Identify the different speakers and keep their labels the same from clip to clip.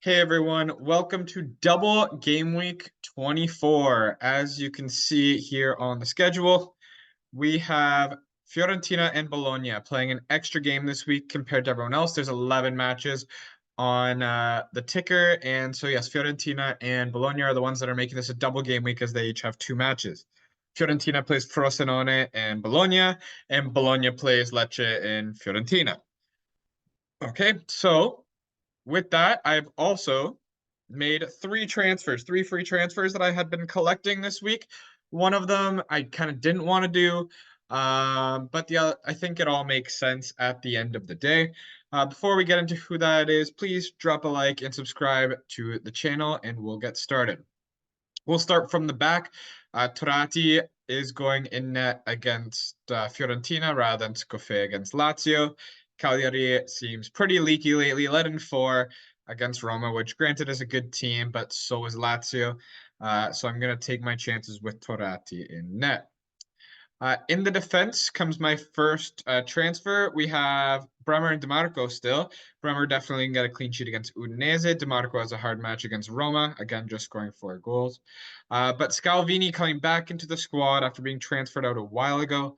Speaker 1: Hey everyone, welcome to Double Game Week 24. As you can see here on the schedule, we have Fiorentina and Bologna playing an extra game this week compared to everyone else. There's 11 matches on the ticker, and so yes, Fiorentina and Bologna are the ones that are making this a double game week as they each have two matches. Fiorentina plays Frosinone and Bologna plays Lecce and Fiorentina. Okay, so with that, I've also made three free transfers that I had been collecting this week. One of them I kind of didn't want to do, but the other, I think it all makes sense at the end of the day. Before we get into who that is, please drop a like and subscribe to the channel, and we'll get started. We'll start from the back. Torati is going in net against Fiorentina rather than Scoffè against Lazio. Cagliari seems pretty leaky lately, led in four against Roma, which granted is a good team, but so is Lazio. So I'm going to take my chances with Torati in net. In the defense comes my first transfer. We have Bremer and DiMarco still. Bremer definitely can get a clean sheet against Udinese. DiMarco has a hard match against Roma, again, just scoring 4 goals. But Scalvini coming back into the squad after being transferred out a while ago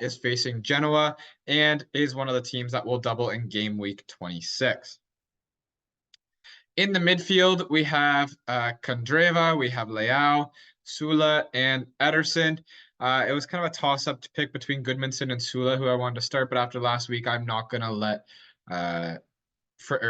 Speaker 1: is facing Genoa and is one of the teams that will double in game week 26. In the midfield, we have Kandreva, we have Leao, Sula, and Ederson. It was kind of a toss-up to pick between Goodmanson and Sula, who I wanted to start, but after last week, I'm not going to let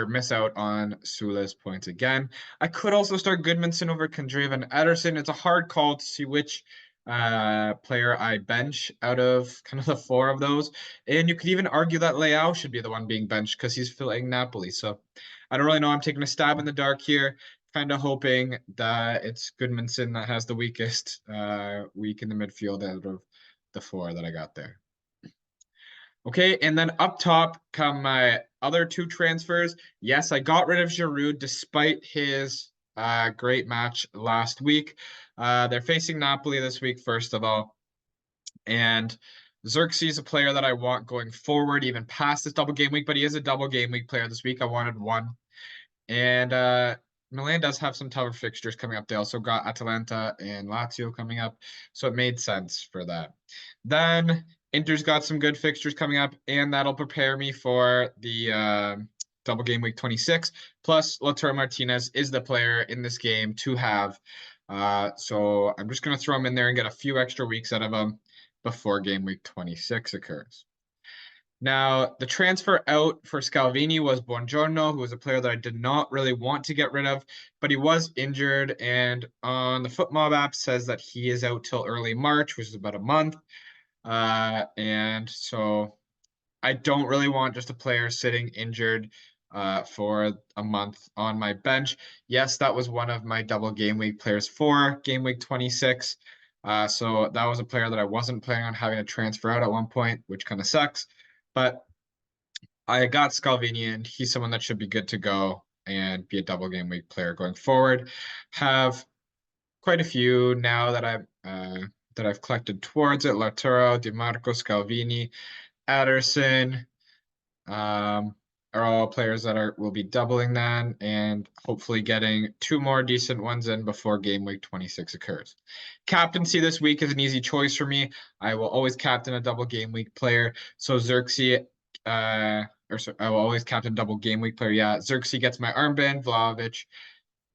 Speaker 1: miss out on Sula's points again. I could also start Goodmanson over Kandreva and Ederson. It's a hard call to see which player I bench out of kind of the four of those. And you could even argue that Leao should be the one being benched because he's filling Napoli. So I don't really know. I'm taking a stab in the dark here, kind of hoping that it's Goodmanson that has the weakest week in the midfield out of the four that I got there. Okay, and then up top come my other two transfers. Yes, I got rid of Giroud despite his great match last week. They're facing Napoli this week, first of all. And Xerxes is a player that I want going forward, even past this double game week, but he is a double game week player this week. I wanted one. And Milan does have some tougher fixtures coming up. They also got Atalanta and Lazio coming up, so it made sense for that. Then Inter's got some good fixtures coming up, and that'll prepare me for the double game week 26. Plus, Lautaro Martinez is the player in this game to have. So I'm just going to throw him in there and get a few extra weeks out of him before game week 26 occurs. Now, the transfer out for Scalvini was Buongiorno, who was a player that I did not really want to get rid of, but he was injured, and on the FootMob app says that he is out till early March, which is about a month. And so I don't really want just a player sitting injured for a month on my bench. Yes, that was one of my double game week players for game week 26. So that was a player that I wasn't planning on having to transfer out at one point, which kind of sucks. But I got Scalvini, and he's someone that should be good to go and be a double game week player going forward. Have quite a few now that I've collected towards it. Lautaro, DiMarco, Scalvini, Ederson, are all players that will be doubling then and hopefully getting two more decent ones in before game week 26 occurs. Captaincy this week is an easy choice for me. I will always captain a double game week player. So Xerxes, I will always captain double game week player. Yeah, Xerxes gets my armband. Vlahovic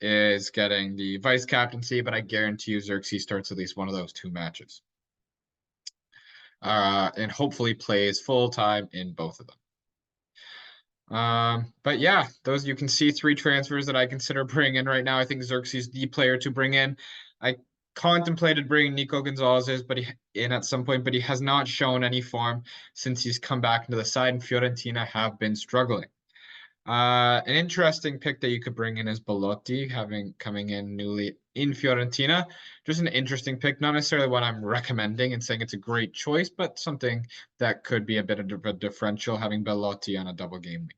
Speaker 1: is getting the vice captaincy, but I guarantee you Xerxes starts at least one of those two matches. And hopefully plays full time in both of them. But yeah, those you can see three transfers that I consider bringing in right now. I think Xerxes is the player to bring in. I contemplated bringing Nico Gonzalez, but in at some point, but he has not shown any form since he's come back into the side, and Fiorentina have been struggling. An interesting pick that you could bring in is Belotti, coming in newly in Fiorentina. Just an interesting pick, not necessarily what I'm recommending and saying it's a great choice, but something that could be a bit of a differential having Belotti on a double game week.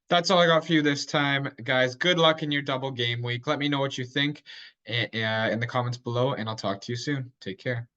Speaker 1: That's all I got for you this time, guys. Good luck in your double game week. Let me know what you think in the comments below, and I'll talk to you soon. Take care.